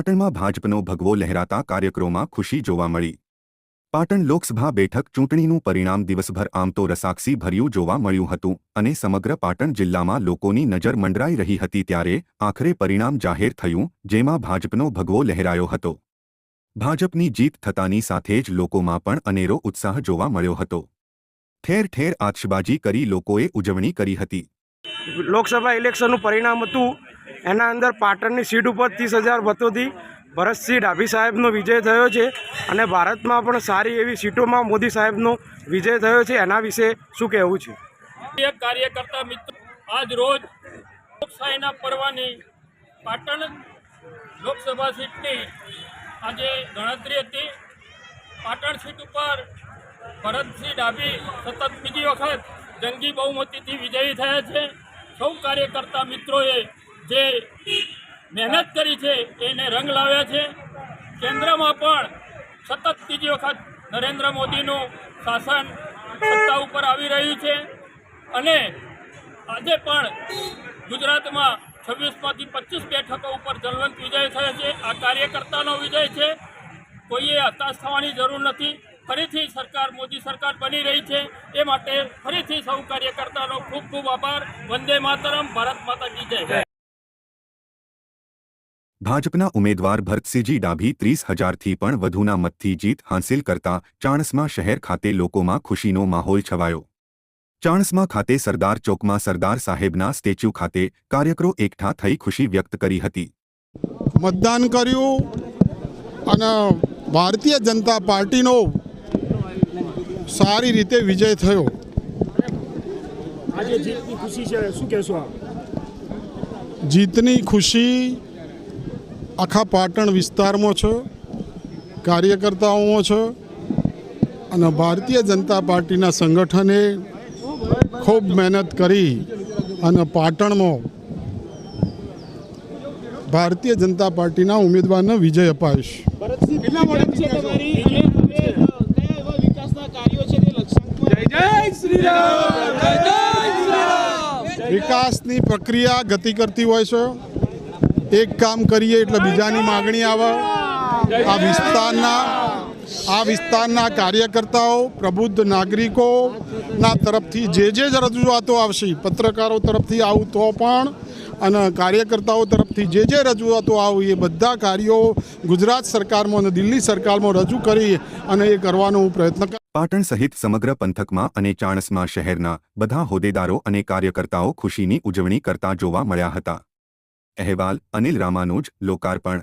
પાટણમાં ભાજપનો ભગવો લહેરાતા કાર્યક્રમોમાં ખુશી જોવા મળી। પાટણ લોકસભા બેઠક ચૂંટણીનું પરિણામ દિવસભર આમ તો રસાક્ષી ભર્યું જોવા મળ્યું હતું અને સમગ્ર પાટણ જિલ્લામાં લોકોની નજર મંડરાઈ રહી હતી, ત્યારે આખરે પરિણામ જાહેર થયું, જેમાં ભાજપનો ભગવો લહેરાયો હતો। ભાજપની જીત થતાની સાથે જ લોકોમાં પણ અનેરો ઉત્સાહ જોવા મળ્યો હતો। ઠેર ઠેર આતશબાજી કરી લોકોએ ઉજવણી કરી હતી। લોકસભા ઇલેક્શનનું પરિણામ હતું, એના અંદર પાટણની સીટ ઉપર 30,000 મતોથી ભરતસિંહ ડાભી સાહેબનો વિજય થયો છે અને ભારતમાં પણ સારી એવી સીટોમાં મોદી સાહેબનો વિજય થયો છે। એના વિશે શું કહેવું છે? એક કાર્યકર્તા મિત્રો આજ રોજ લોકશાહીના પર્વની પાટણ લોકસભા સીટની આજે ગણતરી હતી। પાટણ સીટ ઉપર ભરતસિંહ ડાભી સતત બીજી વખત જંગી બહુમતીથી વિજયી થયા છે। સૌ કાર્યકર્તા મિત્રોએ જે મહેનત કરી છે એને રંગ લાવ્યા છે। કેન્દ્રમાં પણ સતત ત્રીજી વખત નરેન્દ્ર મોદીનું શાસન સત્તા ઉપર આવી રહ્યું છે અને આજે પણ ગુજરાતમાં 26માંથી 25 બેઠકો ઉપર જલવંત વિજય થયો છે। આ કાર્યકર્તાનો વિજય છે, કોઈએ હતાશ થવાની જરૂર નથી। ફરીથી સરકાર મોદી સરકાર બની રહી છે, એ માટે ફરીથી સૌ કાર્યકર્તાનો ખૂબ ખૂબ આભાર। વંદે માતરમ, ભારત માતા કી જય। ભાજપના ઉમેદવાર ભરતસિંહજી ડાભી 30,000થી પણ વધુના મતથી જીત હાંસિલ કરતા ચાણસ્મા શહેર ખાતે લોકોમાં ખુશીનો માહોલ છવાયો। ચાણસ્મા ખાતે સરદાર ચોકમાં સરદાર સાહેબના સ્ટેચ્યુ ખાતે કાર્યકરો એકઠા થઈ ખુશી વ્યક્ત કરી હતી। મતદાન કર્યું અને ભારતીય જનતા પાર્ટીનો સારી રીતે વિજય થયો। આજે જીતની ખુશી છે, શું કહેશો આપ? જીતની ખુશી આખા પાટણ વિસ્તારમાં છે, કાર્યકર્તાઓમાં છે અને ભારતીય જનતા પાર્ટીના સંગઠને ખૂબ મહેનત કરી અને પાટણમાં ભારતીય જનતા પાર્ટીના ઉમેદવારને વિજય અપાવીશ। વિકાસની પ્રક્રિયા ગતિ કરતી હોય છે, એક કામ કરીએ એટલે બીજાની માગણી આવે। આ વિસ્તારના કાર્યકર્તાઓ, પ્રબુદ્ધ નાગરિકોના તરફથી જે રજૂઆતો આવશે, પત્રકારો તરફથી આવું તો પણ અને કાર્યકર્તાઓ તરફથી જે રજૂઆતો આવે એ બધા કાર્યો ગુજરાત સરકારમાં અને દિલ્હી સરકારમાં રજૂ કરી અને એ કરવાનો હું પ્રયત્ન કરું। પાટણ સહિત સમગ્ર પંથકમાં અને ચાણસ્મા શહેરના બધા હોદ્દેદારો અને કાર્યકર્તાઓ ખુશીની ઉજવણી કરતા જોવા મળ્યા હતા। અહેવાલ અનિલ રામાનુજ, લોકાર્પણ।